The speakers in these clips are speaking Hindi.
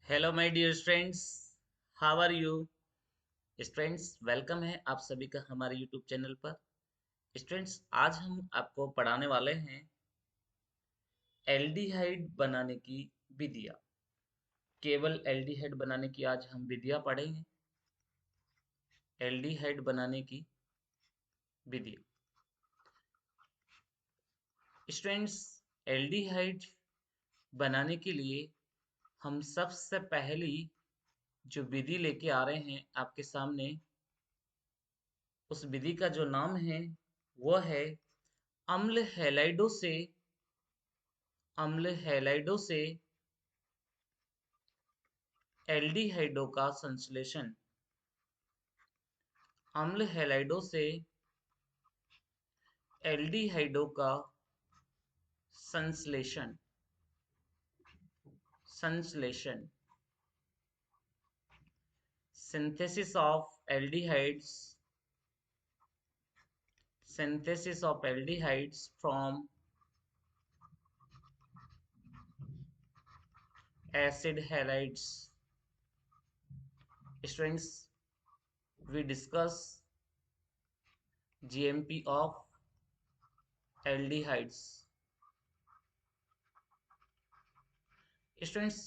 Hello my dear friends, how are you? Students, welcome है आप सभी का हमारे यूट्यूब चैनल पर। स्टूडेंट्स, आज हम आपको पढ़ाने वाले हैं एल्डिहाइड बनाने की विधियाँ। केवल एल्डिहाइड बनाने की आज हम विधियाँ पढ़ेंगे। एल्डिहाइड बनाने की विधियाँ। स्टूडेंट्स, एल्डिहाइड बनाने के लिए हम सबसे पहली जो विधि लेके आ रहे हैं आपके सामने, उस विधि का जो नाम है वो है अम्ल हैलाइडों से एल्डिहाइडों का संश्लेषण। अम्ल हैलाइडों से एल्डिहाइडों का संश्लेषण संश्लेषण synthesis of aldehydes from acid halides. Students, we discuss GMP of aldehydes. Students,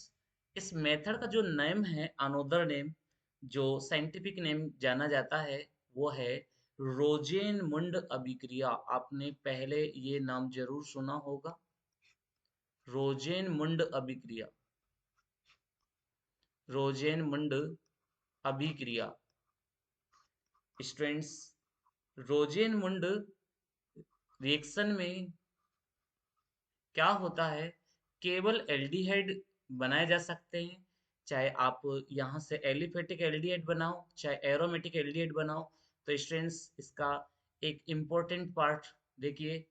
इस मेथड का जो नेम है, अनोदर नेम, जो साइंटिफिक नेम जाना जाता है वो है रोजेनमुंड अभिक्रिया। आपने पहले ये नाम जरूर सुना होगा, रोजेनमुंड अभिक्रिया। रोजेनमुंड अभिक्रिया। स्टूडेंट्स, रोजेनमुंड रिएक्शन में क्या होता है? केवल एल्डिहाइड बनाए जा सकते हैं, चाहे आप यहाँ से एलिफेटिक एल्डिहाइड बनाओ चाहे एरोमेटिक एल्डिहाइड बनाओ। तो स्टूडेंट्स, इसका एक इम्पोर्टेंट पार्ट देखिए।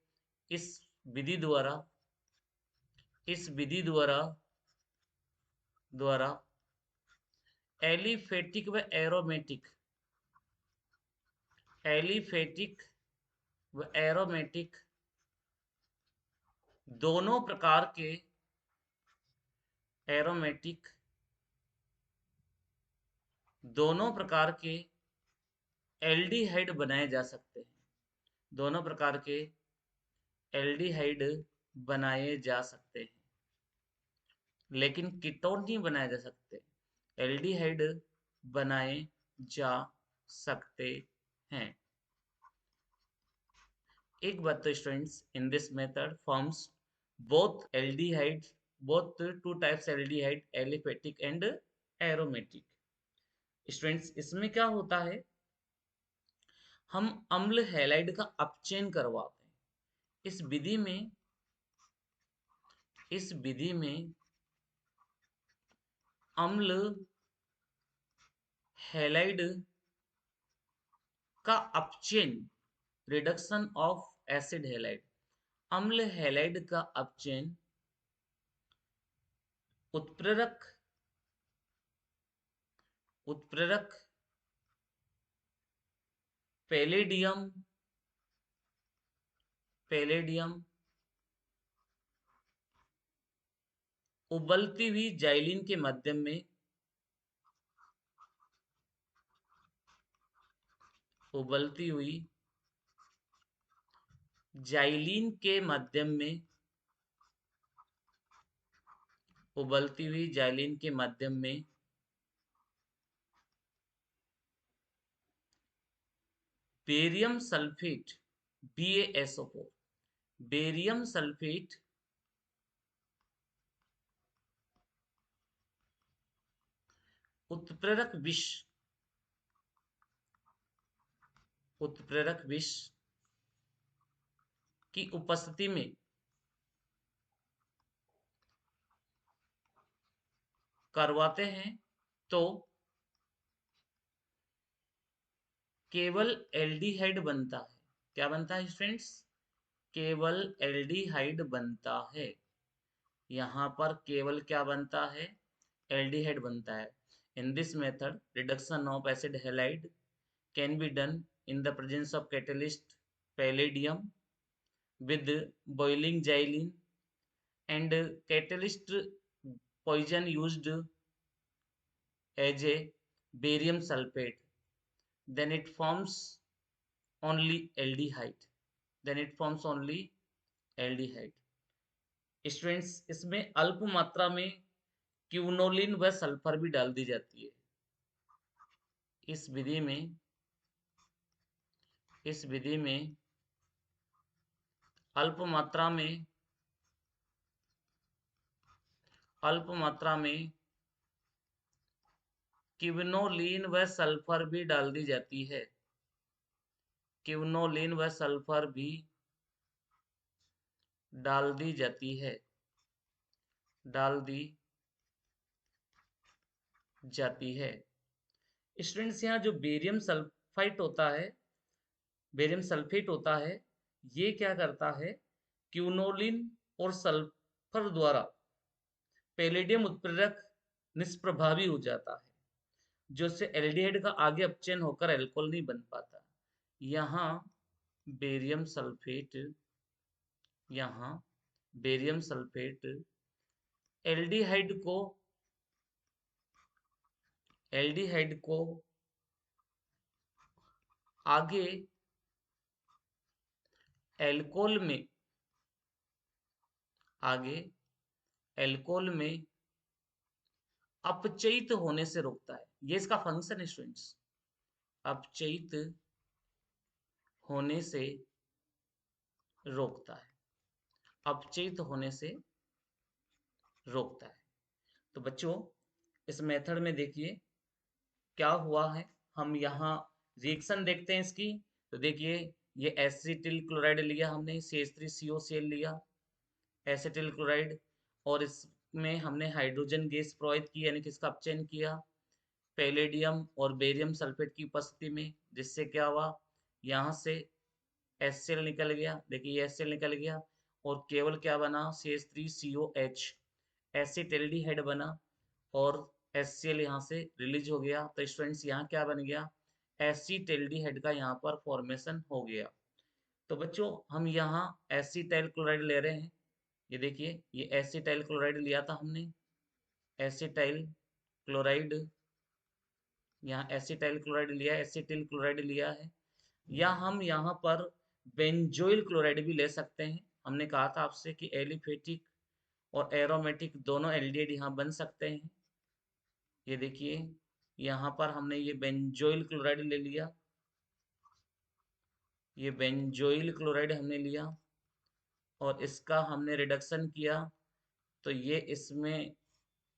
इस विधि द्वारा इस विधि द्वारा द्वारा एलिफेटिक व एलिफेटिक एरोमेटिक दोनों प्रकार के एरोमेटिक दोनों प्रकार के एल्डिहाइड बनाए जा सकते हैं। दोनों प्रकार के एल्डिहाइड बनाए जा सकते हैं, लेकिन कीटोन नहीं बनाए जा सकते। एल्डिहाइड बनाए जा सकते हैं। एक बात तो students, in this method forms both aldehyde both two types aldehyde, aliphatic and aromatic. Students, इसमें क्या होता है, हम अम्ल हैलाइड का अपचयन करवाते हैं। इस विधि में इस विधि में अम्ल हैलाइड का अपचयन, रिडक्शन ऑफ एसिड हैलाइड। अम्ल हैलाइड का अपचयन उत्प्रेरक उत्प्रेरक पैलेडियम पैलेडियम उबलती हुई जाइलिन के माध्यम में उबलती हुई जाइलिन के माध्यम में उबलती हुई जाइलिन के माध्यम में barium sulphate BaSO4 barium sulphate उत्प्रेरक विष उत्प्रेरक विष की उपस्थिति में करवाते हैं, तो केवल एल्डिहाइड बनता है। क्या बनता है स्टूडेंट्स? केवल एल्डिहाइड बनता है। यहाँ पर केवल क्या बनता है? एल्डिहाइड बनता है। In this method reduction of acid halide can be done in the presence of catalyst palladium with boiling xylene and catalyst poison used as a barium sulfate, then it forms only aldehyde, then it forms only aldehyde. Students, इसमें अल्प मात्रा में क्यूनोलिन व सल्फर भी डाल दी जाती है। इस विधि में इस विधि में अल्प मात्रा में अल्प मात्रा में क्विनोलिन व सल्फर भी डाल दी जाती है। क्विनोलिन व सल्फर भी डाल दी जाती है, डाल दी जाती है। स्टूडेंट्स, यहाँ जो बेरियम सल्फाइट होता है, बेरियम सल्फेट होता है, ये क्या करता है, क्यूनोलिन और सल्फर द्वारा पैलेडियम उत्प्रेरक निष्प्रभावी हो जाता है, जो से एल्डिहाइड का आगे अपचयन होकर एल्कोहल नहीं बन पाता। यहाँ बेरियम सल्फेट यहाँ बेरियम सल्फेट एल्डिहाइड को आगे एल्कोहल में आगे एल्कोहल में अपचयित होने से रोकता है। ये इसका फंक्शन है स्टूडेंट्स, अपचयित होने से रोकता है, अपचयित होने से रोकता है। तो बच्चों, इस मेथड में देखिए क्या हुआ है। हम यहाँ रिएक्शन देखते हैं इसकी। तो देखिए, ये एसिटिल क्लोराइड लिया हमने, CH3COCl लिया, एसिटिल क्लोराइड, और इसमें हमने हाइड्रोजन गैस प्रोवाइड की, यानी कि इसका अपचयन किया पैलेडियम और बेरियम सल्फेट की उपस्थिति में, जिससे क्या हुआ, यहाँ से HCl निकल गया। देखिए, ये HCl निकल गया और केवल क्या बना, CH3COH, एसिटिल्डिहाइड बना, और HCl यहाँ से रिलीज हो गया। तो स्टूडेंट्स, यहाँ क्या बन गया, एसिटिल्डिहाइड का यहाँ पर फॉर्मेशन हो गया। तो बच्चों, हम यहाँ एसिटाइल क्लोराइड ले रहे हैं। ये देखिए, ये एसिटाइल क्लोराइड लिया था हमने, एसिटाइल क्लोराइड, यहाँ एसिटाइल क्लोराइड लिया, एसिटिल क्लोराइड लिया है। या हम यहाँ पर बेंजोइल क्लोराइड भी ले सकते हैं। हमने कहा था आपसे कि एलिफेटिक और एरोमेटिक दोनों एल्डिहाइड यहाँ बन सकते हैं। ये देखिए, यहाँ पर हमने ये बेंजोइल क्लोराइड ले लिया, ये बेंजोइल क्लोराइड हमने लिया और इसका हमने रिडक्शन किया। तो ये इसमें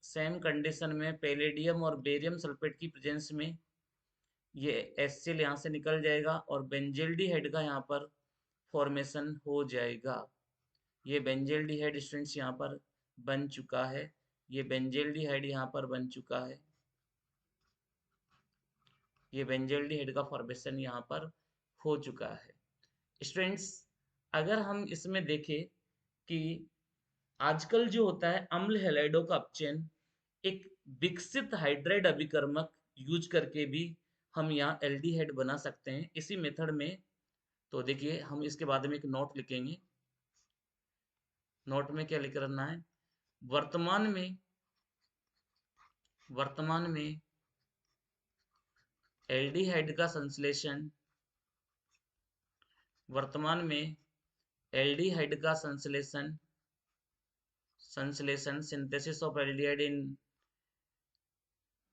सेम कंडीशन में पैलेडियम और बेरियम सल्फेट की प्रेजेंस में ये HCl यहाँ से निकल जाएगा और बेंजिल्डिहाइड का यहाँ पर फॉर्मेशन हो जाएगा। ये बेंजिल्डिहाइड स्टूडेंट्स यहाँ पर बन चुका है, ये बेंजिल्डिहाइड यहाँ पर बन चुका है, ये बेंजिल्डिहाइड का फॉर्मेशन यहाँ पर हो चुका है। स्टूडेंट्स, अगर हम इसमें देखें कि आजकल जो होता है अम्ल हैलाइडों का अपचयन एक विकसित हाइड्राइड अभिकर्मक यूज करके भी हम यहाँ एल्डिहाइड बना सकते हैं इसी मेथड में। तो देखिए, हम इसके बाद में एक नोट लिखेंगे। नोट में क्या लिख रखना है, वर्तमान में एल्डिहाइड का संश्लेषण वर्तमान में एल्डिहाइड का संश्लेषण synthesis of aldehyde in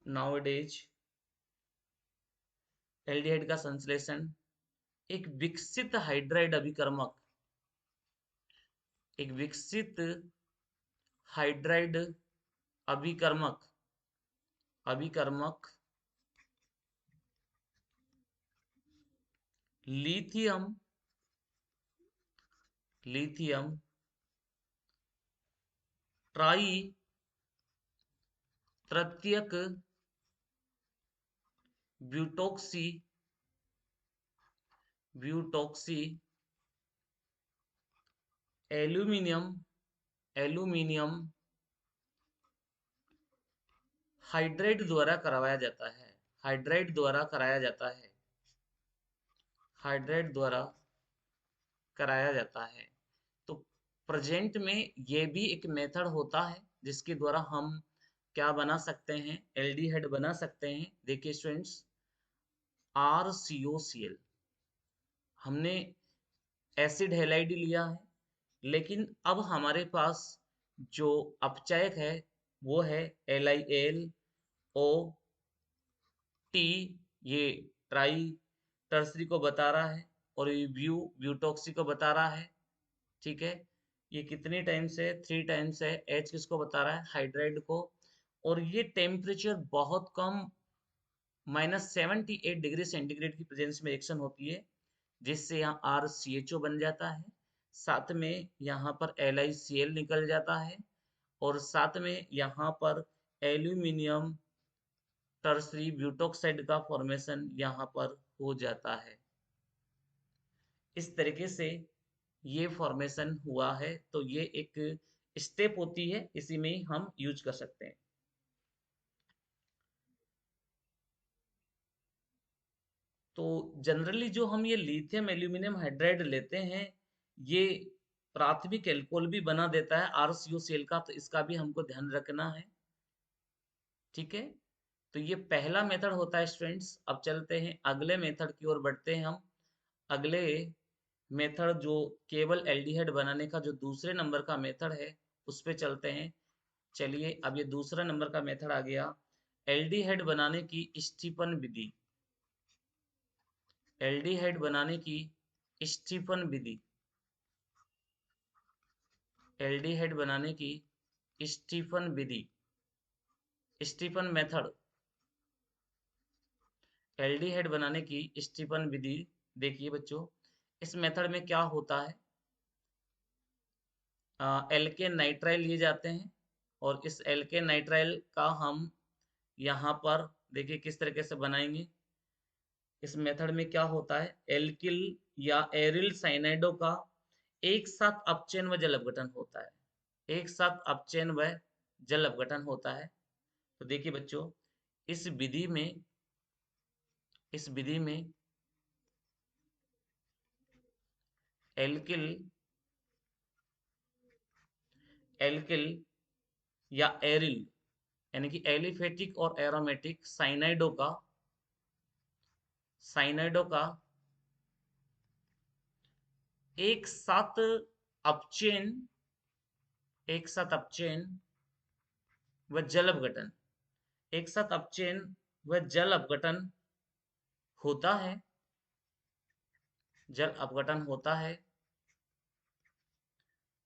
nowadays, aldehyde का संश्लेषण एक विकसित हाइड्राइड अभिकर्मक एक विकसित हाइड्राइड अभिकर्मक अभिकर्मक लिथियम ट्राई तृतीयक ब्यूटॉक्सी एल्यूमिनियम हाइड्राइड द्वारा कराया जाता है, हाइड्राइड द्वारा कराया जाता है, हाइड्राइड द्वारा कराया जाता है। तो प्रेजेंट में ये भी एक मेथड होता है जिसके द्वारा हम क्या बना सकते हैं, एल्डिहाइड बना सकते हैं। देखिए स्टूडेंट्स, RCOCl, हमने एसिड हैलाइड लिया है, लेकिन अब हमारे पास जो अपचायक है वो है LiAlO टी, ये ट्राई टर्सरी को बता रहा है, और ये ब्यूटॉक्सी को बता रहा है। ठीक है, ये कितनी टाइम्स है, 3 टाइम्स है। एच किसको बता रहा है, हाइड्राइड को। और ये टेम्परेचर बहुत कम, -78 डिग्री सेंटीग्रेड की प्रेजेंस में रिएक्शन होती है, जिससे यहाँ RCHO बन जाता है, साथ में यहाँ पर LiCl निकल जाता है, और साथ में यहाँ पर एल्यूमिनियम टर्सरी ब्यूटॉक्साइड का फॉर्मेशन यहाँ पर हो जाता है। इस तरीके से ये फॉर्मेशन हुआ है, तो ये एक स्टेप होती है, इसी में ही हम यूज कर सकते हैं। तो जनरली जो हम ये लिथियम एल्यूमिनियम हाइड्राइड लेते हैं, ये प्राथमिक एल्कोहल भी बना देता है RCOCl का, तो इसका भी हमको ध्यान रखना है। ठीक है, तो ये पहला मेथड होता है स्टूडेंट्स। अब चलते हैं अगले मेथड की ओर, बढ़ते हैं हम। अगले मेथड जो केवल एल्डिहाइड बनाने का जो दूसरे नंबर का मेथड है, उस पे चलते हैं। चलिए, अब ये दूसरा नंबर का मेथड आ गया, एल्डिहाइड बनाने की स्टीफन विधि। एल्डिहाइड बनाने की स्टीफन विधि, एल्डिहाइड बनाने की स्टीफन विधि, स्टीफन मेथड, एल्डिहाइड बनाने की स्टीफन विधि। देखिए बच्चों, इस मेथड में क्या होता है, एल्केन नाइट्राइल लिए जाते हैं, और इस एल्केन नाइट्राइल का हम यहाँ पर देखिए किस तरीके से बनाएंगे। इस मेथड में क्या होता है, एल्किल या एरिल साइनाइडो का एक साथ अपचयन व जल अपघटन होता है, एक साथ अपचयन व जल अपघटन होता है। तो देखिए बच्चों, इस विधि में इस विधि में एल्किल एल्किल या एरिल, यानी कि एलिफेटिक और एरोमेटिक साइनाइडो का एक साथ अपचयन एक साथ अपचयन व जल अपघटन, एक साथ अपचयन व जल अपघटन होता है, जल अपघटन होता है,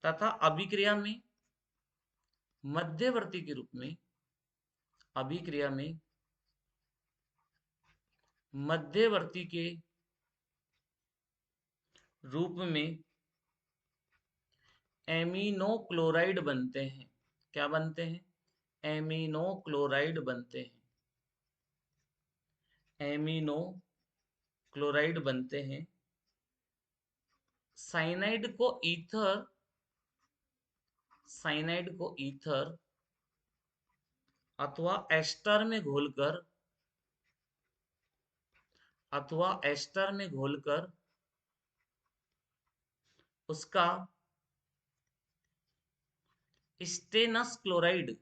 तथा अभिक्रिया में मध्यवर्ती के रूप में, अभिक्रिया में मध्यवर्ती के रूप में एमिनो क्लोराइड बनते हैं। क्या बनते हैं, एमिनो क्लोराइड बनते हैं, एमिनो क्लोराइड बनते हैं। साइनाइड को ईथर साइनाइड को ईथर अथवा एस्टर में घोलकर उसका स्टेनस क्लोराइड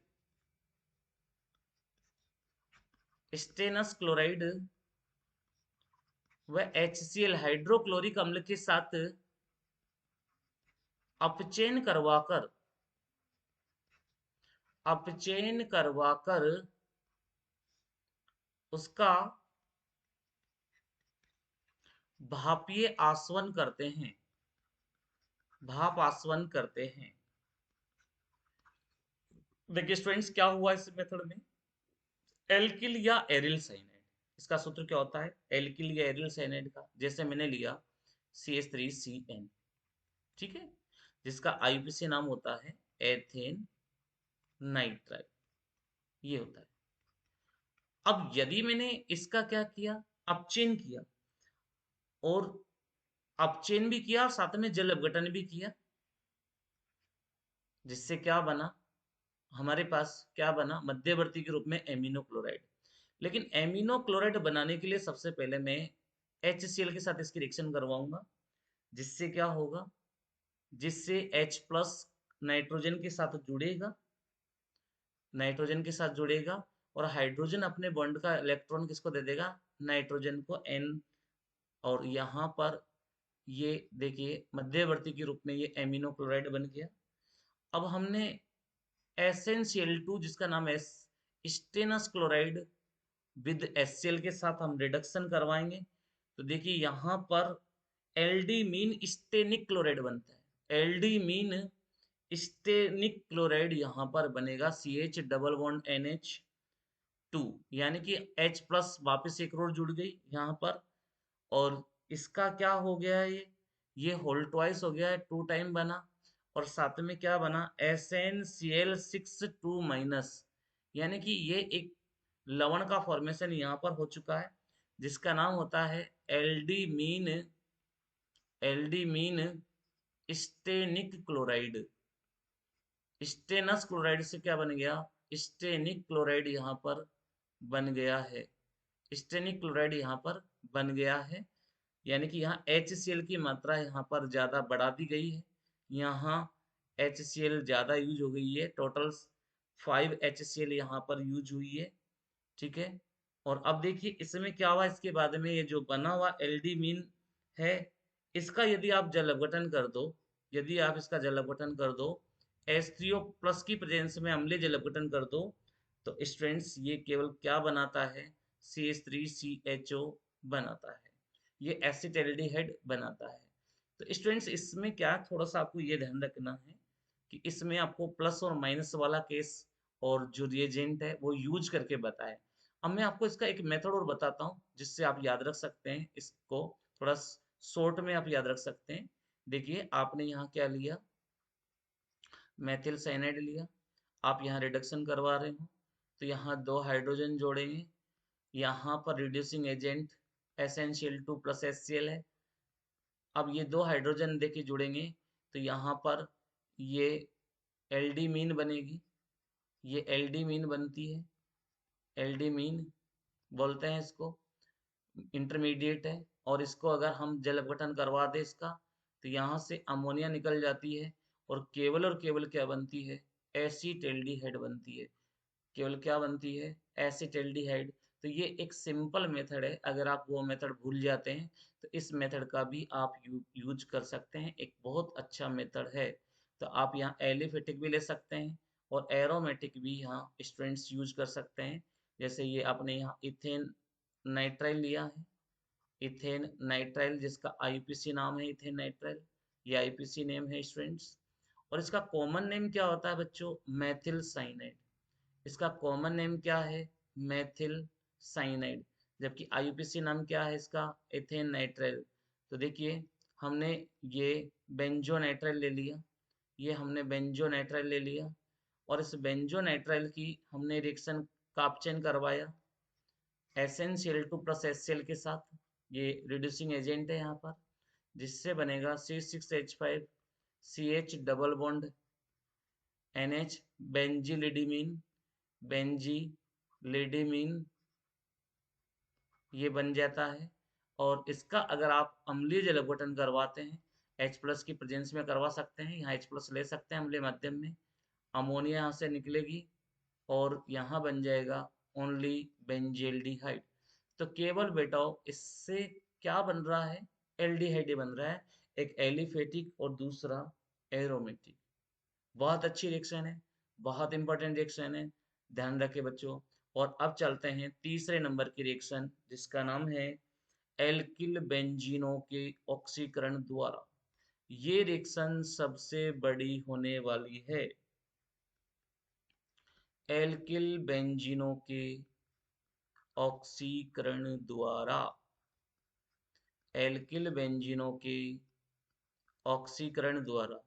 स्टेनस क्लोराइड व HCl हाइड्रोक्लोरिक अम्ल के साथ अपचयन करवाकर उसका भापीय आसवन करते हैं, भाप आसवन करते हैं। देखिए स्टूडेंट्स, क्या हुआ इस मेथड में, एल्किल या एरिल साइनाइड, इसका सूत्र क्या होता है, एल्किल या एरिल साइनाइड का, जैसे मैंने लिया CH3CN, ठीक है, जिसका IUPAC नाम होता है एथेन नाइट्राइल, ये होता है। अब यदि मैंने इसका क्या किया, अपचयन किया, और अपचयन भी किया, साथ में जल अपघटन भी किया, जिससे क्या बना, हमारे पास क्या बना, मध्यवर्ती के रूप में एमिनो क्लोराइड। लेकिन एमिनो क्लोराइड बनाने के लिए सबसे पहले मैं HCl के साथ इसकी रिएक्शन करवाऊंगा, जिससे क्या होगा, जिससे H+ नाइट्रोजन के साथ जुड़ेगा, नाइट्रोजन के साथ जुड़ेगा और हाइड्रोजन अपने बॉन्ड का इलेक्ट्रॉन किसको दे देगा, नाइट्रोजन को, N। और यहाँ पर ये देखिए मध्यवर्ती के रूप में ये एमिनो क्लोराइड बन गया। अब हमने SnCl2 जिसका नाम है स्टेनस क्लोराइड विद HCl के साथ हम रिडक्शन करवाएंगे। तो देखिए यहाँ पर एल्डी मीन स्टेनिक क्लोराइड बनता है। एल्डी मीन स्टेनिक क्लोराइड यहाँ पर बनेगा CH डबल बॉन्ड NH2, यानी कि H प्लस वापस एक और जुड़ गई यहाँ पर। और इसका क्या हो गया, ये होल ट्वाइस हो गया है, 2 टाइम बना। और साथ में क्या बना, SnCl6 2 माइनस, यानी कि ये एक लवण का फॉर्मेशन यहाँ पर हो चुका है जिसका नाम होता है एल्डी मीन, एल्डी मीन स्टेनिक क्लोराइड। स्टेनस क्लोराइड से क्या बन गया, स्टेनिक क्लोराइड यहाँ पर बन गया है। स्टेनिक क्लोराइड यहाँ पर बन गया है, यानी कि यहाँ HCl की मात्रा यहाँ पर ज़्यादा बढ़ा दी गई है। यहाँ HCl ज़्यादा यूज हो गई है, टोटल 5 HCl यहाँ पर यूज हुई है। ठीक है। और अब देखिए इसमें क्या हुआ, इसके बाद में ये जो बना हुआ एल्डी मीन है, इसका यदि आप जल अपघटन कर दो, यदि आप इसका जल अपघटन कर दो, H3O प्लस की प्रेजेंस में अम्लीय जल अपघटन कर दो, तो स्टूडेंट्स ये केवल क्या बनाता है, CH3CHO बनाता है, ये एसिटाल्डिहाइड बनाता है। तो स्टूडेंट्स इसमें क्या थोड़ा सा आपको ये ध्यान रखना है कि इसमें आपको प्लस और माइनस वाला केस और जो रिएजेंट है वो यूज करके बताए। अब मैं आपको इसका एक मेथड और बताता हूँ जिससे आप याद रख सकते हैं, इसको थोड़ा शॉर्ट में आप याद रख सकते हैं। देखिए आपने यहाँ क्या लिया, मेथिल साइनाइड लिया, आप यहाँ रिडक्शन करवा रहे हो तो यहाँ 2 हाइड्रोजन जोड़ेंगे, यहाँ पर reducing agent SnCl2 plus HCl है। अब ये 2 हाइड्रोजन देखिए जुड़ेंगे तो यहाँ पर ये एल्डीमीन बनेगी, ये एल्डीमीन बनती है, एल्डीमीन बोलते हैं इसको, इंटरमीडिएट है। और इसको अगर हम जल अपघटन करवा दें इसका, तो यहाँ से अमोनिया निकल जाती है और केवल क्या बनती है, एसीटेल्डिहाइड बनती है। केवल क्या बनती है, एसिटाल्डिहाइड। तो ये एक सिंपल मेथड है, अगर आप वो मेथड भूल जाते हैं तो इस मेथड का भी आप यूज कर सकते हैं, एक बहुत अच्छा मेथड है। तो आप यहाँ एलिफेटिक भी ले सकते हैं और एरोमेटिक भी यहाँ स्टूडेंट्स यूज कर सकते हैं। जैसे ये आपने यहाँ इथेन नाइट्राइल लिया है, इथेन नाइट्राइल जिसका आईयूपीसी नाम है इथेन नाइट्राइल, ये आईयूपीसी नेम है स्टूडेंट्स। और इसका कॉमन नेम क्या होता है बच्चों, मेथिल साइनाइड। इसका कॉमन नेम क्या है, मेथिल साइनाइड। जबकि आईयूपीसी नाम क्या है इसका, एथेन नाइट्राइल। तो देखिए हमने ये बेंजो नाइट्राइल ले लिया, ये हमने बेंजो नाइट्राइल ले लिया और इस बेंजो नाइट्राइल की हमने रिएक्शन कापचेन करवाया SnCl2 प्लस HCl के साथ, ये रिड्यूसिंग एजेंट है यहाँ पर, जिससे बनेगा C6H5 CH double bond NH बेंजिलिडिमीन, बेंजिलिडिमीन ये बन जाता है। और इसका अगर आप अम्लीय जल अपघटन करवाते हैं, H प्लस की प्रेजेंस में करवा सकते हैं, यहाँ H प्लस ले सकते हैं अम्लीय माध्यम में, अमोनिया यहाँ से निकलेगी और यहाँ बन जाएगा ओनली बेंजील्डिहाइड। तो केवल बेटा इससे क्या बन रहा है, एल्डिहाइड बन रहा है, एक एलिफेटिक और दूसरा एरोमेटिक। बहुत अच्छी रिएक्शन है, बहुत इंपॉर्टेंट रिएक्शन है, ध्यान रखें बच्चों। और अब चलते हैं तीसरे नंबर की रिएक्शन जिसका नाम है एल्किल बेंजीनों के ऑक्सीकरण द्वारा। ये रिएक्शन सबसे बड़ी होने वाली है, एल्किल बेंजीनों के ऑक्सीकरण द्वारा, एल्किल बेंजीनों के ऑक्सीकरण द्वारा।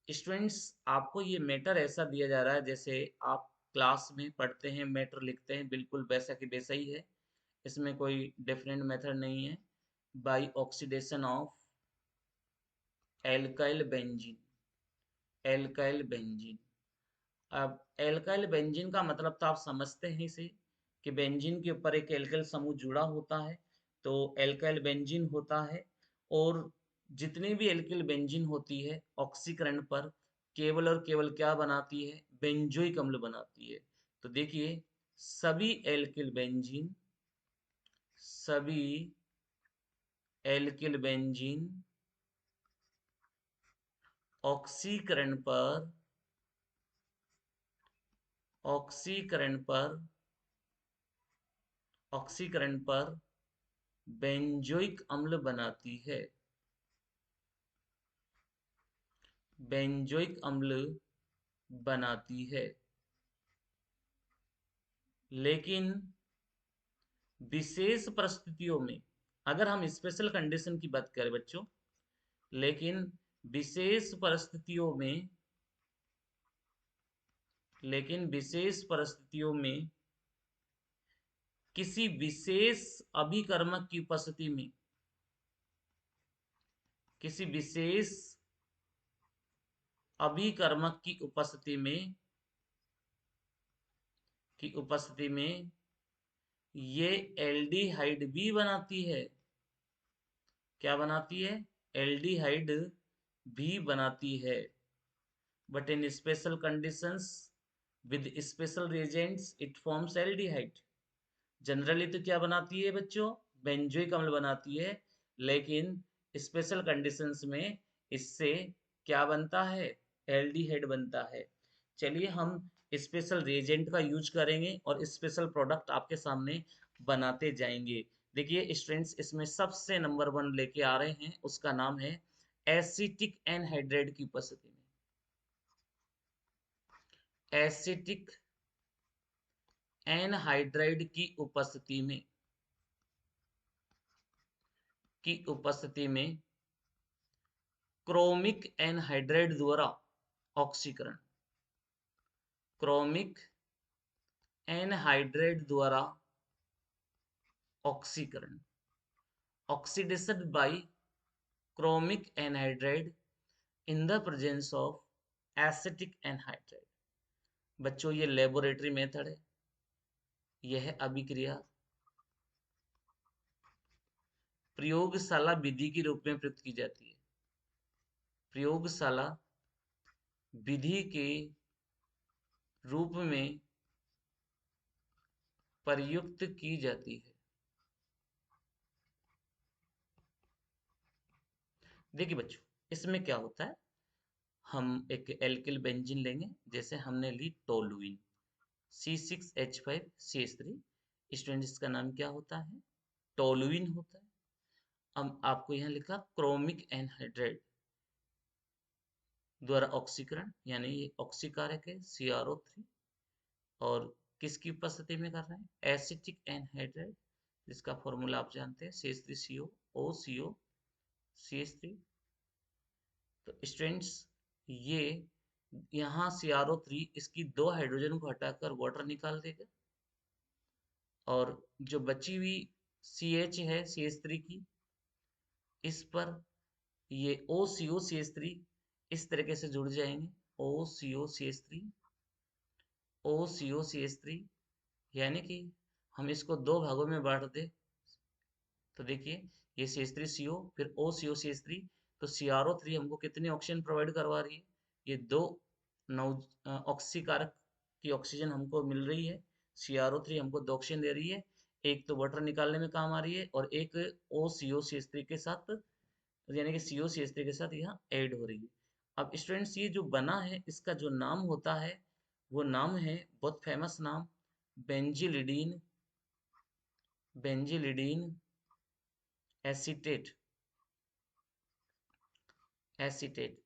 स्टूडेंट्स आपको ये मैटर ऐसा दिया जा रहा है जैसे आप क्लास में पढ़ते हैं, मैटर लिखते हैं, बिल्कुल वैसा कि वैसा ही है, इसमें कोई डिफरेंट मेथड नहीं है। By oxidation of alkyl benzene, alkyl benzene. अब एल्काइल बेंजीन का मतलब तो आप समझते हैं इसे, कि बेंजीन के ऊपर एक एल्काइल समूह जुड़ा होता है तो एल्काइल बेंजीन होता है। और जितनी भी एल्किल बेंजीन होती है ऑक्सीकरण पर केवल और केवल क्या बनाती है, बेंजोइक अम्ल बनाती है। तो देखिए, सभी एल्किल बेंजीन सभी एल्किल बेंजीन ऑक्सीकरण पर ऑक्सीकरण पर ऑक्सीकरण पर बेंजोइक अम्ल बनाती है। बेंजोइक अम्ल बनाती है। लेकिन विशेष परिस्थितियों में, अगर हम स्पेशल कंडीशन की बात करें बच्चों, लेकिन विशेष परिस्थितियों में लेकिन विशेष परिस्थितियों में किसी विशेष अभिकर्मक की उपस्थिति में किसी विशेष अभिकर्मक की उपस्थिति में ये एल्डिहाइड भी बनाती है। क्या बनाती है? एल्डिहाइड भी बनाती है। But in special conditions with special reagents it forms aldehyde. Generally तो क्या बनाती है बच्चों? बेंजोइक अम्ल बनाती है। लेकिन स्पेशल कंडीशंस में इससे क्या बनता है? एल्डिहाइड बनता है। चलिए हम स्पेशल रिएजेंट का यूज करेंगे और स्पेशल प्रोडक्ट आपके सामने बनाते जाएंगे। देखिए स्टूडेंट्स, इसमें सबसे नंबर 1 लेके आ रहे हैं, उसका नाम है एसिटिक एनहाइड्राइड की उपस्थिति में। एसिटिक एनहाइड्राइड की उपस्थिति में क्रोमिक एनहाइड्राइड द्वारा ऑक्सीकरण। क्रोमिक एनहाइड्राइड द्वारा ऑक्सीकरण। Oxidation by chromic anhydride in the presence of acetic anhydride. बच्चों ये लेबोरेटरी मेथड है। यह अभिक्रिया प्रयोगशाला विधि के रूप में प्रयुक्त की जाती है। प्रयोगशाला विधि के रूप में प्रयुक्त की जाती है। देखिए बच्चों, इसमें क्या होता है, हम एक एल्किल बेंजीन लेंगे। जैसे हमने ली टोलुइन C6H5CH3। स्टूडेंट, इसका नाम क्या होता है? टोलुइन होता है। अब आपको यहाँ लिखा क्रोमिक एनहाइड्राइड द्वारा ऑक्सीकरण, यानी ये ऑक्सीकारक है CrO3। और किसकी उपस्थिति में कर रहे हैं? एसिटिक एनहाइड्राइड, जिसका फॉर्मूला आप जानते हैं CH3CO OCO CH3। तो स्टूडेंट्स, ये यहाँ CrO3 इसकी 2 हाइड्रोजन को हटाकर वाटर निकाल देगा, और जो बची हुई CH है CH3 की, इस पर ये OCO CH3 इस तरीके से जुड़ जाएंगे। OCO CH3 OCO CH3, यानी कि हम इसको 2 भागों में बांट दे तो देखिए ये CH3CO फिर OCO CH3। तो CrO3 हमको कितने ऑक्सीजन प्रोवाइड करवा रही है? ये 2 नौ ऑक्सीकारक की ऑक्सीजन हमको मिल रही है। CrO3 हमको 2 ऑक्सीजन दे रही है। एक तो वाटर निकालने में काम आ रही है, और एक OCO CH3 के साथ, यानी कि CO CH3 के साथ यहाँ ऐड हो रही है। अब स्टूडेंट्स, ये जो बना है इसका जो नाम होता है, वो नाम है बहुत फेमस नाम, benzylidene benzylidene acetate. Acetate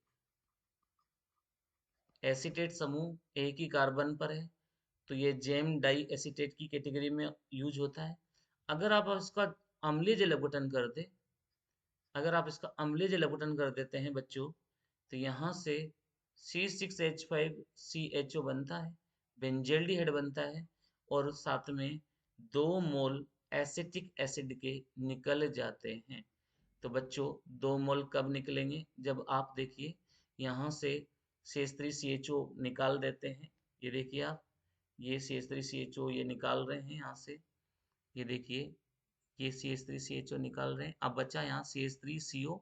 acetate समूह एक ही कार्बन पर है, तो ये जेम डाई एसीटेट की कैटेगरी में यूज होता है। अगर आप इसका अम्लीय जल अपघटन कर दे अगर आप इसका अम्लीय जल अपघटन कर देते हैं बच्चों, तो यहाँ से C6H5CHO बनता है, बेंजेल्डिहाइड बनता है, और साथ में 2 मोल एसिटिक एसिड के निकल जाते हैं। तो बच्चों 2 मोल कब निकलेंगे? जब आप देखिए यहाँ से CH3CHO निकाल देते हैं। ये देखिए आप, ये CH3CHO ये निकाल रहे हैं यहाँ से। ये देखिए, ये CH3CHO निकाल रहे हैं। अब बचा यहाँ CH3CO।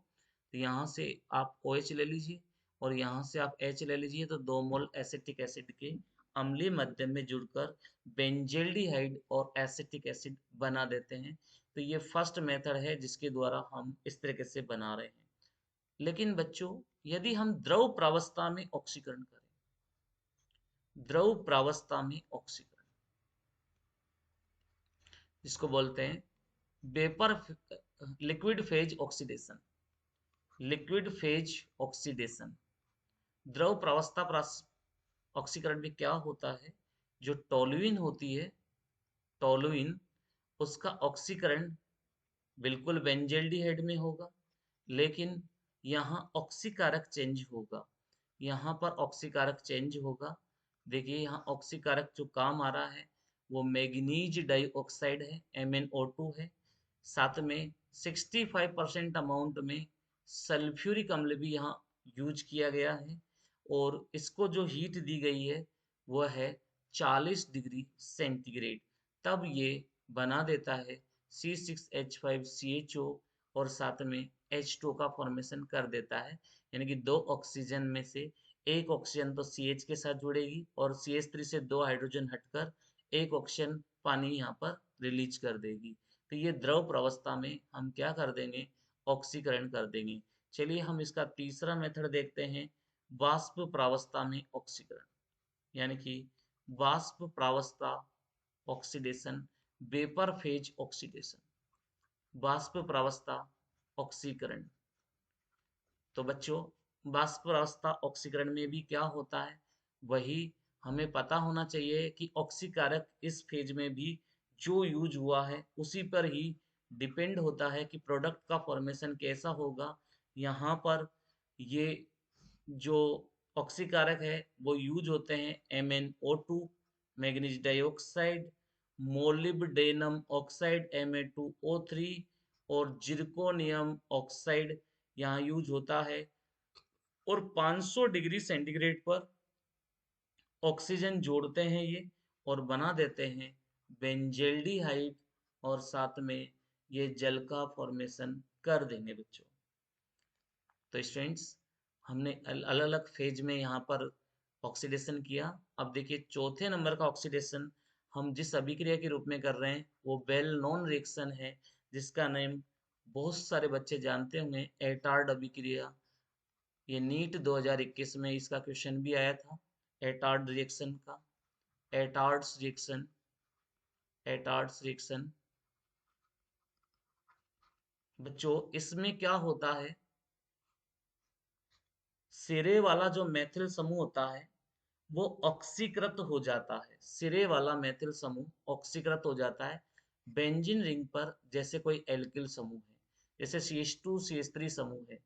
तो यहाँ से आप OH ले लीजिए, और यहाँ से आप H ले लीजिए तो 2 मोल एसिटिक एसिड के अम्लीय माध्यम में जुड़कर बेंजेल्डिहाइड और एसिटिक एसिड बना देते हैं। तो ये फर्स्ट मेथड है जिसके द्वारा हम इस तरीके से बना रहे हैं। लेकिन बच्चों, यदि हम द्रव प्रावस्था में ऑक्सीकरण करें, द्रव प्रावस्था में ऑक्सीकरण, जिसको बोलते हैं vapour liquid phase oxidation, liquid phase oxidation. द्रव प्रावस्था ऑक्सीकरण में क्या होता है, जो टोलुइन होती है, टोलुइन, उसका ऑक्सीकरण बिल्कुल बेंजेल्डिहाइड में होगा, लेकिन यहाँ ऑक्सीकारक चेंज होगा, यहाँ पर ऑक्सीकारक चेंज होगा। देखिए यहाँ ऑक्सीकारक जो काम आ रहा है वो मैग्नीज डाइऑक्साइड है, MnO2 है, साथ में 65% अमाउंट में सल्फ्यूरिक अम्ल भी यहाँ यूज किया गया है, और इसको जो हीट दी गई है वह है 40 डिग्री सेंटीग्रेड। तब ये बना देता है C6H5CHO और साथ में H2 का फॉर्मेशन कर देता है। यानी कि 2 ऑक्सीजन में से एक ऑक्सीजन तो CH के साथ जुड़ेगी और CH3 से 2 हाइड्रोजन हटकर एक ऑक्सीजन पानी यहाँ पर रिलीज कर देगी। तो ये द्रव प्रावस्था में हम क्या कर देंगे, ऑक्सीकरण कर देंगे। चलिए हम इसका तीसरा मेथड देखते हैं, वाष्प प्रावस्था में ऑक्सीकरण, यानी कि वाष्प प्रावस्था ऑक्सीडेशन, वेपर फेज ऑक्सीडेशन, वाष्प प्रावस्था ऑक्सीकरण। तो बच्चों, वाष्प अवस्था ऑक्सीकरण में भी क्या होता है, वही हमें पता होना चाहिए कि ऑक्सीकारक इस फेज में भी जो यूज हुआ है उसी पर ही डिपेंड होता है कि प्रोडक्ट का फॉर्मेशन कैसा होगा। यहाँ पर ये जो ऑक्सीकारक है वो यूज होते हैं MnO2, manganese dioxide, molybdenum oxide Ma2O3 और जिरकोनियम ऑक्साइड यहाँ यूज होता है, और 500 डिग्री सेंटीग्रेड पर ऑक्सीजन जोड़ते हैं ये और बना देते हैं बेंजेल्डिहाइड, और साथ में ये जल का फॉर्मेशन कर देंगे बच्चों। तो स्टूडेंट्स, हमने अलग अलग फेज में यहाँ पर ऑक्सीडेशन किया। अब देखिए चौथे नंबर का ऑक्सीडेशन हम जिस अभिक्रिया के रूप में कर रहे हैं वो वेल नोन रिएक्शन है, जिसका नेम बहुत सारे बच्चे जानते होंगे, एटार्ड अभिक्रिया। ये नीट 2021 में इसका क्वेश्चन भी आया था, एटार्ड रिएक्शन का, एटार्ड्स रिएक्शन, एटार्ड्स रिएक्शन। बच्चों इसमें क्या होता है, सिरे वाला जो मेथिल समूह होता है वो ऑक्सीकृत हो जाता है, सिरे वाला मेथिल समूह ऑक्सीकृत हो जाता है बेंजीन रिंग पर, जैसे कोई एल्किल समूह है, जैसे CH2 CH3 समूह है,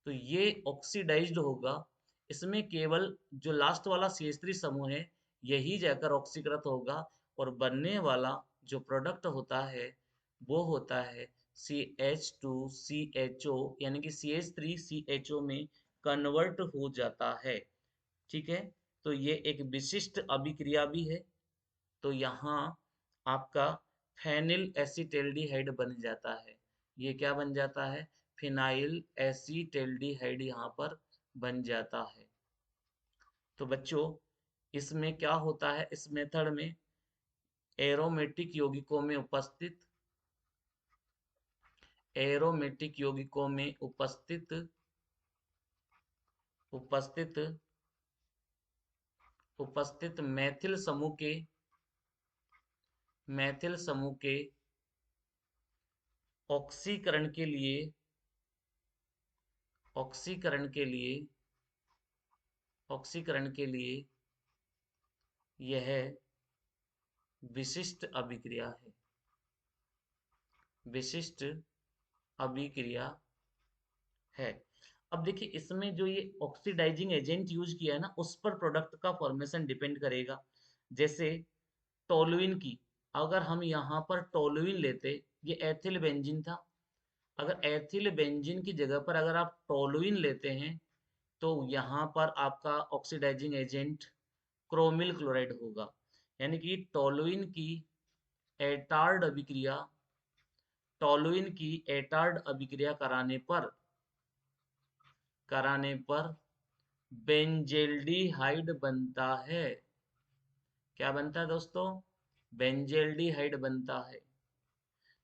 तो ये ऑक्सीडाइज्ड होगा। इसमें केवल जो लास्ट वाला CH3 समूह है यही जाकर ऑक्सीकृत होगा, और बनने वाला जो प्रोडक्ट होता है वो होता है CH2CHO, यानी कि CH3CHO में कन्वर्ट हो जाता है। ठीक है, तो ये एक विशिष्ट अभिक्रिया भी है। तो यहाँ आपका फेनिल एसिटेल्डिहाइड बन जाता है, ये क्या बन जाता है, फिनाइल एसिटेल्डिहाइड यहाँ पर बन जाता है। तो बच्चों इसमें क्या होता है, इस मेथड में एरोमेटिक यौगिकों में उपस्थित, एरोमेटिक यौगिकों में उपस्थित उपस्थित उपस्थित मैथिल समूह के ऑक्सीकरण के लिए, ऑक्सीकरण के लिए ऑक्सीकरण के लिए यह विशिष्ट अभिक्रिया है, विशिष्ट अभिक्रिया है। अब देखिए इसमें जो ये ऑक्सीडाइजिंग एजेंट यूज किया है ना, उस पर प्रोडक्ट का फॉर्मेशन डिपेंड करेगा। जैसे टोलुइन की, अगर हम यहाँ पर टोलुइन लेते, ये एथिल बेंजीन था, अगर एथिल बेंजीन की जगह पर अगर आप टोलुइन लेते हैं तो यहाँ पर आपका ऑक्सीडाइजिंग एजेंट क्रोमिल क्लोराइड होगा। यानी कि एटार्ड अभिक्रिया टोलुइन की एटार्ड अभिक्रिया कराने पर बेंजेल्डिहाइड बनता है। क्या बनता है दोस्तों? बेंजेल्डिहाइड बनता है।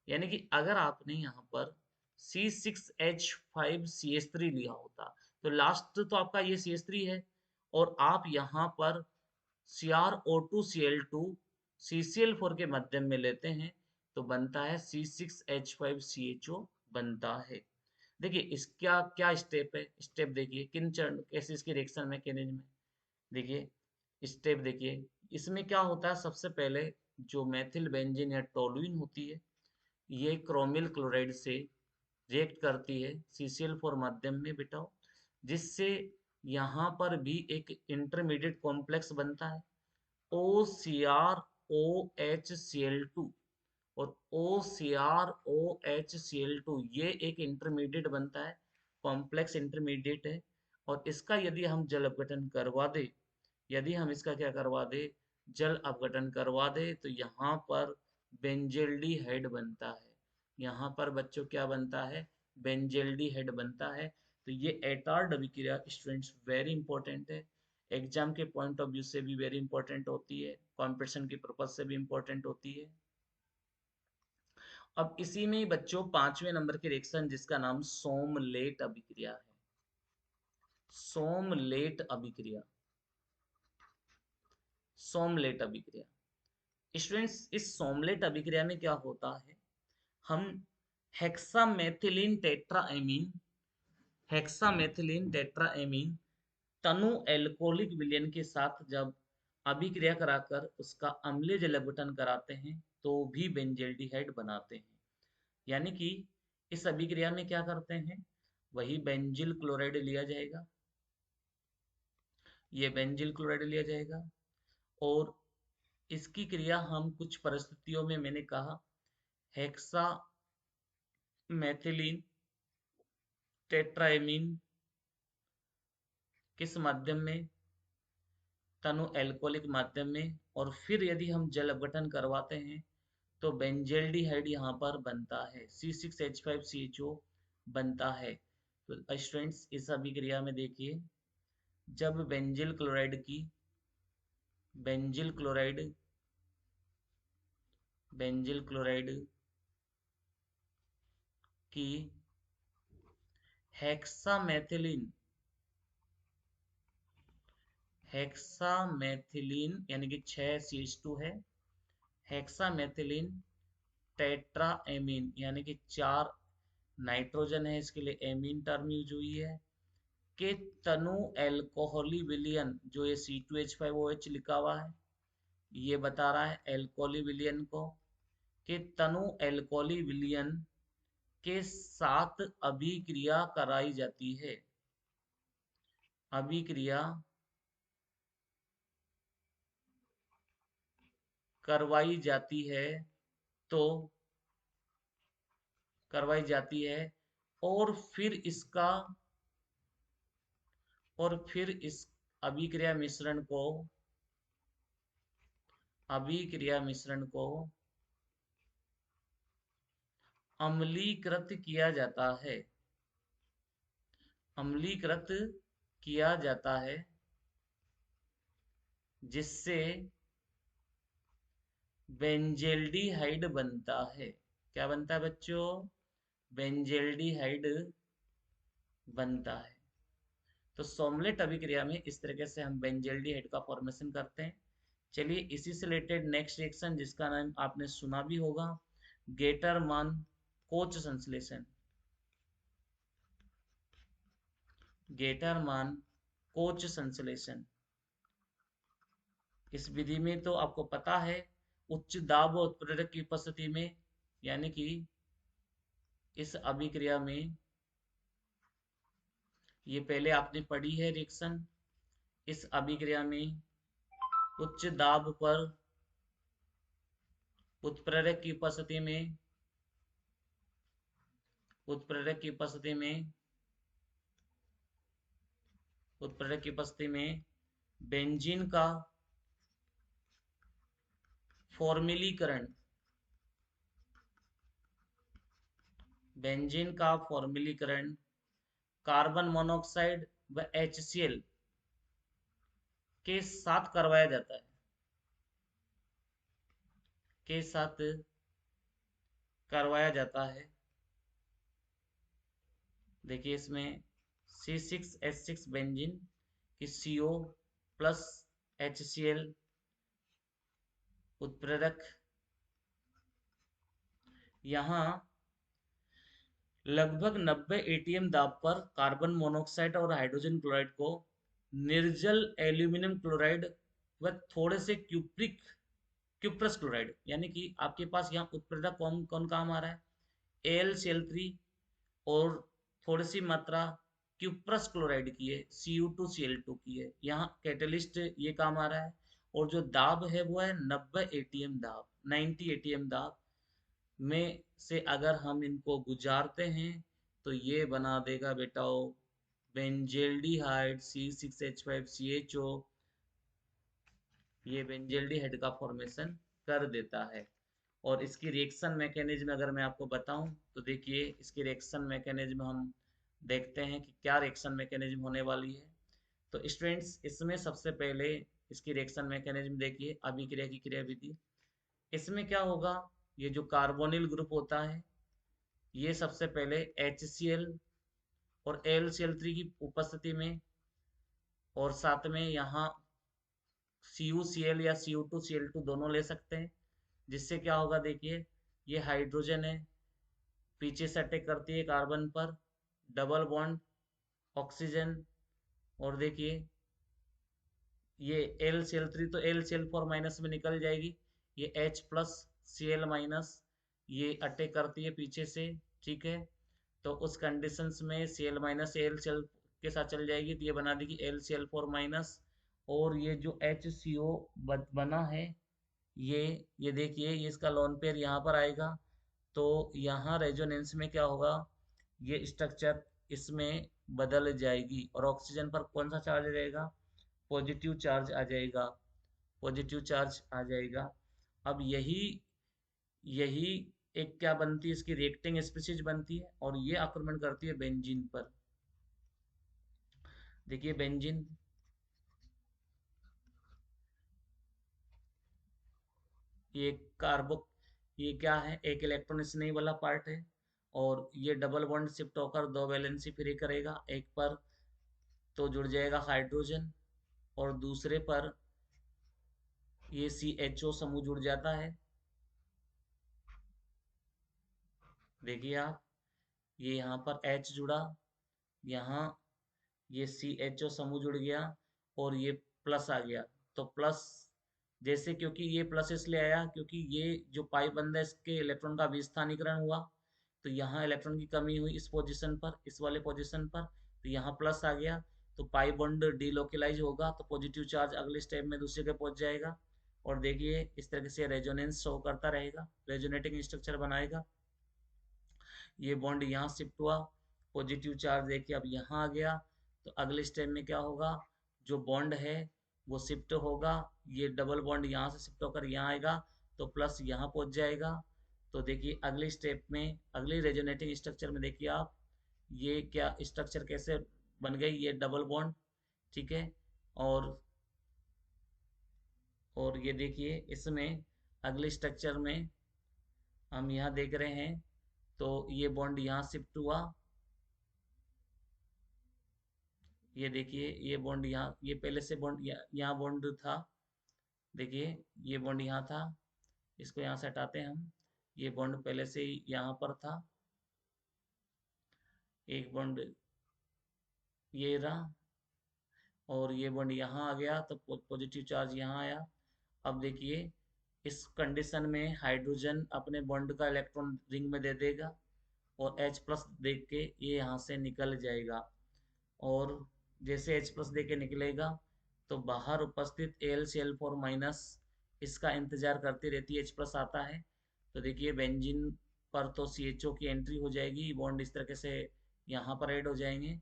यानी कि अगर आपने यहाँ पर C6H5CH3 लिया होता, तो लास्ट तो आपका ये CH3 है, और आप यहाँ पर CrO2Cl2 CCl4 के माध्यम में लेते हैं, तो बनता है C6H5CHO बनता है। देखिए इसका क्या स्टेप है, स्टेप देखिए किन चरण कैसे इसकी रिएक्शन मैकेनिज्म है। देखिए स्टेप देखिए, इसमें क्या होता है, सबसे पहले जो मेथिल बेंजीन या टोलुइन होती है, ये क्रोमिल क्लोराइड से रिएक्ट करती है CCl4 माध्यम में बेटा, जिससे यहाँ पर भी एक इंटरमीडिएट कॉम्प्लेक्स बनता है OCrOHCl2, और OCrOHCl2 ये एक इंटरमीडिएट बनता है, कॉम्प्लेक्स इंटरमीडिएट है। और इसका यदि हम जल अपघटन करवा दे, यदि हम इसका क्या करवा दे, जल अपघटन करवा दे, तो यहाँ पर बेंजेल्डिहाइड बनता है। यहाँ पर बच्चों क्या बनता है, बेंजेल्डिहाइड बनता है। तो ये एटार्ड अभिक्रिया स्टूडेंट्स वेरी इंपॉर्टेंट है, एग्जाम के पॉइंट ऑफ व्यू से भी वेरी इंपॉर्टेंट होती है, कंपटीशन की पर्पज से भी इंपॉर्टेंट होती है। अब इसी में बच्चों 5वें नंबर की रिएक्शन जिसका नाम सोमलेट अभिक्रिया है। सोमलेट अभिक्रिया, सोमलेट अभिक्रिया स्टूडेंट्स, इस सोमलेट अभिक्रिया में क्या होता है, हम हेक्सामेथिलीन टेट्राएमीन, हेक्सामेथिलीन टेट्राएमीन तनु एल्कोहलिक विलयन के साथ जब अभिक्रिया कराकर उसका अम्लीय जल अपघटन कराते हैं, तो भी बेंजेल्डिहाइड बनाते हैं। यानी कि इस अभिक्रिया में क्या करते हैं, वही बेंजिल क्लोराइड लिया जाएगा, ये बेंजिल क्लोराइड लिया जाएगा, और इसकी क्रिया हम कुछ परिस्थितियों में, मैंने कहा, हेक्सा मैथिलीन टेट्राएमीन किस माध्यम में, तनु एल्कोहलिक माध्यम में, और फिर यदि हम जल अपघटन करवाते हैं, तो बेंजेल्डिहाइड यहाँ पर बनता है, C6H5CHO बनता है। तो स्टूडेंट्स इस अभिक्रिया में देखिए, जब बेंजिल क्लोराइड की, बेंजिल क्लोराइड, बेंजिल क्लोराइड की हेक्सामेथिलीन, हेक्सामेथिलीन यानी कि 6 CH2 है, हेक्सामेथिलीन टेट्राएमीन यानी कि 4 नाइट्रोजन है, इसके लिए एमीन टर्म यूज हुई है, के तनु एल्कोहली विलियन, जो ये C2H5OH लिखा हुआ है, ये बता रहा है एल्कोहली विलियन को, कि तनु एल्कोहली विलियन के साथ अभिक्रिया कराई जाती है, अभिक्रिया करवाई जाती है, तो करवाई जाती है, और फिर इसका, और फिर इस अभिक्रिया मिश्रण को, अभिक्रिया मिश्रण को अम्लीकृत किया जाता है, अम्लीकृत किया जाता है, जिससे बेंजेल्डिहाइड बनता है। क्या बनता है बच्चों, बेंजेल्डिहाइड बनता है। तो सोमलेट अभिक्रिया में इस तरीके से हम बेंजेल्डिहाइड का फॉर्मेशन करते हैं। चलिए इसी से रिलेटेड नेक्स्ट रिएक्शन जिसका नाम आपने सुना भी होगा, गेटरमान कोच संश्लेषण, गेटरमान कोच संश्लेषण। इस विधि में तो आपको पता है, उच्च दाब उत्प्रेरक की उपस्थिति में, यानी कि इस अभिक्रिया में, ये पहले आपने पढ़ी है रिएक्शन, इस अभिक्रिया में उच्च दाब पर उत्प्रेरक की उपस्थिति में, उत्प्रेरक की उपस्थिति में, उत्प्रेरक की उपस्थिति में बेंजीन का फॉर्मिलीकरण, बेंजीन का फॉर्मिलीकरण कार्बन मोनोऑक्साइड व HCl के साथ करवाया जाता है, के साथ करवाया जाता है। देखिए इसमें C6H6 बेंजीन की CO प्लस HCl उत्प्रेरक यहाँ लगभग 90 एटीएम दाब पर कार्बन मोनोऑक्साइड और हाइड्रोजन क्लोराइड को निर्जल एल्यूमिनियम क्लोराइड व थोड़े से क्यूप्रस क्लोराइड, यानी कि आपके पास यहाँ उत्प्रेरक कौन कौन काम आ रहा है, AlCl3 और थोड़ी सी मात्रा क्यूप्रस क्लोराइड की है, Cu2Cl2 की है, यहाँ कैटलिस्ट ये काम आ रहा है। और जो दाब है वो है 90 एटीएम दाब, 90 एटीएम दाब में से अगर हम इनको गुजारते हैं तो ये बना देगा बेटा बेंजेल्डिहाइड C6H5CHO, ये बेंजेल्डिहाइड का फॉर्मेशन कर देता है। और इसकी रिएक्शन मैकेनिज्म अगर मैं आपको बताऊं तो देखिए इसकी रिएक्शन मैकेनिज्म हम देखते हैं कि क्या रिएक्शन मैकेनिज्म होने वाली है। तो स्टूडेंट्स इसमें सबसे पहले इसकी रिएक्शन मैकेनिज्म देखिए, अभिक्रिया की क्रियाविधि। इसमें क्या होगा, ये जो कार्बोनिल ग्रुप होता है ये सबसे पहले HCl और AlCl3 की उपस्थिति में और साथ में यहाँ CuCl या Cu2Cl2 दोनों ले सकते हैं, जिससे क्या होगा देखिए ये हाइड्रोजन है, पीछे से अटैक करती है कार्बन पर, डबल बॉन्ड ऑक्सीजन, और देखिए ये AlCl3 तो AlCl4 माइनस में निकल जाएगी, ये H प्लस Cl माइनस ये अटैक करती है पीछे से, ठीक है। तो उस कंडीशंस में Cl माइनस AlCl के साथ चल जाएगी तो ये बना देगी AlCl4 माइनस। और ये जो HCO बना है ये देखिए ये इसका लोन पेयर यहाँ पर आएगा, तो यहाँ रेजोनेंस में क्या होगा, ये स्ट्रक्चर इसमें बदल जाएगी और ऑक्सीजन पर कौन सा चार्ज रहेगा, पॉजिटिव चार्ज आ जाएगा, पॉजिटिव चार्ज आ जाएगा। अब यही यही एक क्या बनती है, इसकी रिएक्टिंग स्पीशीज बनती है और ये आक्रमण करती है बेंजीन पर। देखिए बेंजीन ये कार्बो ये क्या है, एक इलेक्ट्रॉन स्नेही वाला पार्ट है और ये डबल बॉन्ड शिफ्ट होकर दो वैलेंसी फ्री करेगा, एक पर तो जुड़ जाएगा हाइड्रोजन और दूसरे पर ये CHO समूह जुड़ जाता है। देखिए आप ये यहाँ पर H जुड़ा, यहाँ ये CHO समूह जुड़ गया और ये प्लस आ गया, तो प्लस जैसे क्योंकि ये प्लस इसलिए आया क्योंकि ये जो पाई बंद है इसके इलेक्ट्रॉन का विस्थानीकरण हुआ, तो यहाँ इलेक्ट्रॉन की कमी हुई इस पोजीशन पर, इस वाले पोजीशन पर, तो यहाँ प्लस आ गया, तो पाई बॉन्ड डीलोकलाइज होगा तो पॉजिटिव चार्ज अगले स्टेप में दूसरे के पहुंच जाएगा। और देखिए इस तरह से रेजोनेंस शो करता रहेगा, रेजोनेटिंग स्ट्रक्चर बनाएगा। ये बॉन्ड यहाँ शिफ्ट हुआ, पॉजिटिव चार्ज देखिए अब यहाँ आ गया, तो अगले स्टेप में क्या होगा, जो बॉन्ड है वो शिफ्ट होगा, ये डबल बॉन्ड यहाँ से शिफ्ट होकर यहाँ आएगा तो प्लस यहाँ पहुंच जाएगा। तो देखिए अगले स्टेप में अगले रेजोनेटिंग स्ट्रक्चर में देखिए आप ये क्या स्ट्रक्चर कैसे बन गई, ये डबल बॉन्ड, ठीक है। और और ये देखिए इसमें अगले स्ट्रक्चर में हम यहाँ देख रहे हैं तो ये बॉन्ड यहाँ शिफ्ट हुआ, ये देखिए ये बॉन्ड यहाँ, ये पहले से बॉन्ड यहाँ बॉन्ड था, देखिए ये बॉन्ड यहाँ था, इसको यहाँ से हटाते हैं हम, ये बॉन्ड पहले से ही यहाँ पर था, एक बॉन्ड ये रहा और ये बॉन्ड यहाँ आ गया तो पॉजिटिव चार्ज यहाँ आया। अब देखिए इस कंडीशन में हाइड्रोजन अपने बॉन्ड का इलेक्ट्रॉन रिंग में दे देगा और H प्लस दे के ये यहाँ से निकल जाएगा, और जैसे H प्लस दे के निकलेगा तो बाहर उपस्थित AlCl4 माइनस इसका इंतजार करती रहती है, H प्लस आता है तो देखिए बेंजीन पर तो CHO की एंट्री हो जाएगी, बॉन्ड इस तरीके से यहाँ पर ऐड हो जाएंगे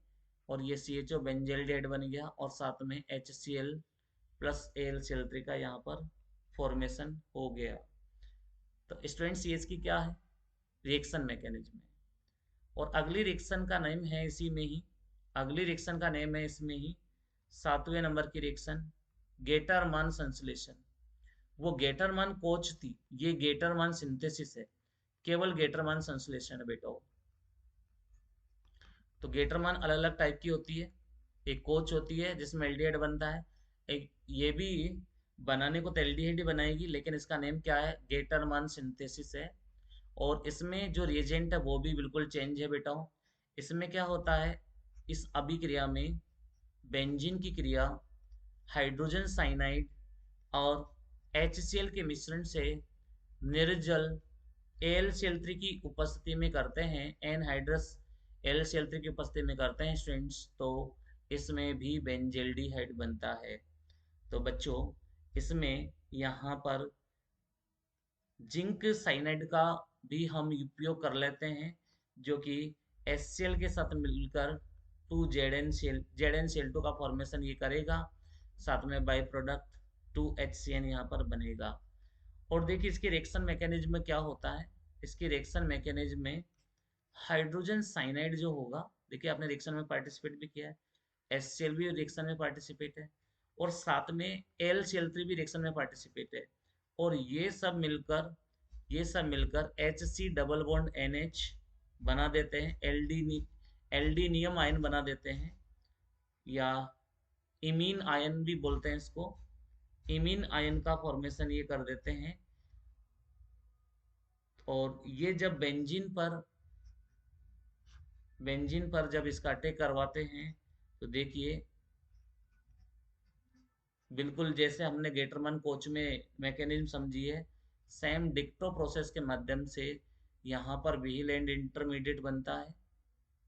और ये CHO बेंजेल्डिहाइड बन गया और साथ में HCl प्लस AlCl3 का यहाँ पर फॉर्मेशन हो गया। तो स्टूडेंट्स ये इसकी क्या है, रिएक्शन मैकेनिज्म है। और अगली रिएक्शन का नेम है इसी में ही, अगली रिएक्शन का नेम है इसमें ही 7वें नंबर की रिएक्शन, गेटरमान संश्लेषण, वो गेटरमान कोच थी, ये गेटरमान सिंथेसिस है, केवल गेटरमान संश्लेषण है बेटा। तो गेटरमान अलग अलग टाइप की होती है, एक कोच होती है जिसमें एल्डिहाइड बनता है, एक ये भी बनाने को तो एल्डिहाइड ही बनाएगी, लेकिन इसका नेम क्या है, गेटरमान सिंथेसिस है। और इसमें जो रिएजेंट है वो भी बिल्कुल चेंज है बेटा। इसमें क्या होता है, इस अभिक्रिया में बेंजीन की क्रिया हाइड्रोजन साइनाइड और HCl के मिश्रण से निर्जल AlCl3 की उपस्थिति में करते हैं, एनहाइड्रस AlCl3 की उपस्थिति में करते हैं स्टूडेंट्स, तो इसमें भी बेंजेल्डिहाइड बनता है। तो बच्चों इसमें यहाँ पर जिंक साइनाइड का भी हम उपयोग कर लेते हैं, जो कि HCl के साथ मिलकर 2ZnCl2 का फॉर्मेशन ये करेगा, साथ में बाई प्रोडक्ट 2HCN यहाँ पर बनेगा। और देखिए इसके रिएक्शन मैकेनिज्म में क्या होता है, इसकी रिएक्शन मैकेनिज्म में हाइड्रोजन साइनाइड जो होगा, देखिए आपने रिएक्शन में पार्टिसिपेट भी किया है, HCl भी रिएक्शन में पार्टिसिपेट है, और साथ में AlCl3 भी रिएक्शन में पार्टिसिपेट है, और ये सब मिलकर Hc डबल बॉन्ड NH बना देते हैं, एल्डिनियम आयन बना देते हैं, या इमीन आयन भी बोलते हैं इसको, इमीन आयन का फॉर्मेशन ये कर देते हैं। और ये जब बेंजीन पर जब इसका अटैक करवाते हैं, तो देखिए बिल्कुल जैसे हमने गेटरमैन कोच में मैकेनिज्म समझी है, सेम डिक्टो प्रोसेस के माध्यम से यहाँ पर व्हील एंड इंटरमीडिएट बनता है,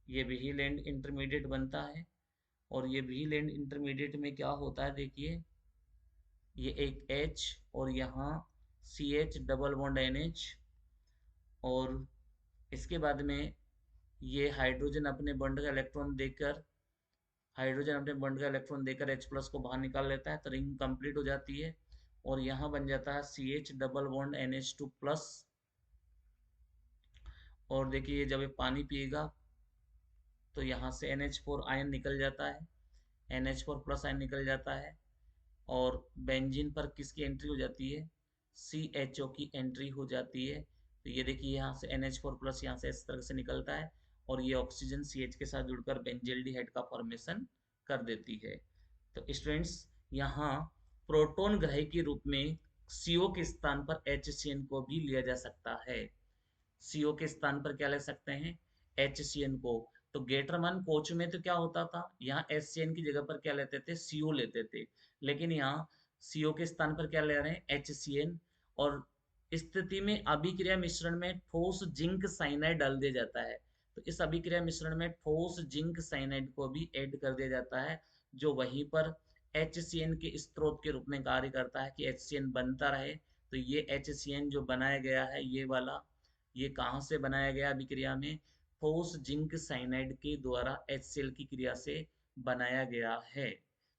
ये व्हील एंड इंटरमीडिएट बनता है। और ये व्हील एंड इंटरमीडिएट में क्या होता है, देखिए ये एक H और यहाँ CH डबल बॉन्ड NH, और इसके बाद में ये हाइड्रोजन अपने बॉन्ड का इलेक्ट्रॉन देकर H प्लस को बाहर निकाल लेता है, तो रिंग कंप्लीट हो जाती है, और यहाँ बन जाता है CH double bond NH2 plus. और देखिए जब ये पानी पिएगा तो यहाँ से NH4 आयन निकल जाता है, NH4 प्लस आयन निकल जाता है, और बेंजीन पर किसकी एंट्री हो जाती है, CHO की एंट्री हो जाती है। तो ये देखिए यहाँ से NH4 प्लस यहाँ से इस तरह से निकलता है, और ये ऑक्सीजन CH के साथ जुड़कर बेंजेल्डिहाइड का फॉर्मेशन कर देती है। तो स्टूडेंट्स यहाँ प्रोटॉन ग्राही के रूप में CO के स्थान पर HCN को भी लिया जा सकता है। CO के स्थान पर क्या ले सकते हैं, HCN को। तो गेटरमैन कोच में तो क्या होता था, यहाँ HCN की जगह पर क्या लेते थे, CO लेते थे, लेकिन यहाँ CO के स्थान पर क्या ले रहे हैं, HCN। और स्थिति में अभिक्रिया मिश्रण में ठोस जिंक साइनाइड डाल दिया जाता है, तो इस अभिक्रिया मिश्रण में ठोस जिंक साइनाइड को भी ऐड कर दिया जाता है, जो वहीं पर HCN के स्रोत के रूप में कार्य करता है कि HCN बनता रहे। तो ये HCN जो बनाया गया है ये वाला, ये कहाँ से बनाया गया अभिक्रिया में, ठोस जिंक साइनाइड के द्वारा HCl की क्रिया से बनाया गया है।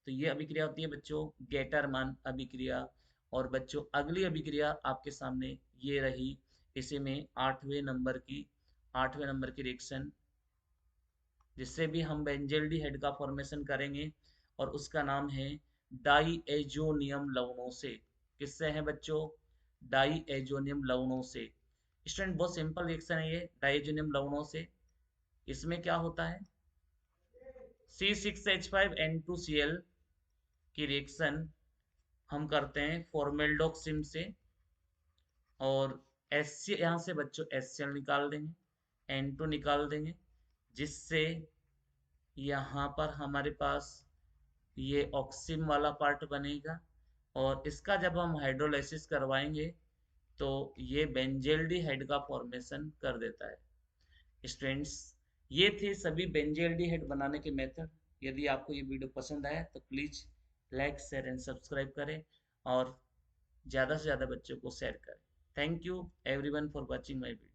तो ये अभिक्रिया होती है बच्चों गेटरमान अभिक्रिया। और बच्चों अगली अभिक्रिया आपके सामने ये रही, इसी में 8वें नंबर की रिएक्शन, जिससे भी हम बेंजेल्डिहाइड का फॉर्मेशन करेंगे, और उसका नाम है डाईएजोनियम लवणों से। किससे है बच्चों, डाईएजोनियम लवणों से। स्टूडेंट बहुत सिंपल रिएक्शन है ये डाईएजोनियम लवणों से। इसमें क्या होता है, C6H5N2Cl की रिएक्शन हम करते हैं फॉर्मेल्डोक्सिम से, और एस यहाँ से बच्चों HCl निकाल देंगे, N2 निकाल देंगे, जिससे यहाँ पर हमारे पास ये ऑक्सिम वाला पार्ट बनेगा, और इसका जब हम हाइड्रोलाइसिस करवाएंगे तो ये बेंजेल्डिहाइड का फॉर्मेशन कर देता है। स्टूडेंट्स ये थे सभी बेंजेल्डिहाइड बनाने के मेथड। यदि आपको ये वीडियो पसंद आया तो please like share and subscribe करें, और ज़्यादा से ज़्यादा बच्चों को शेयर करें। Thank you everyone for watching my video.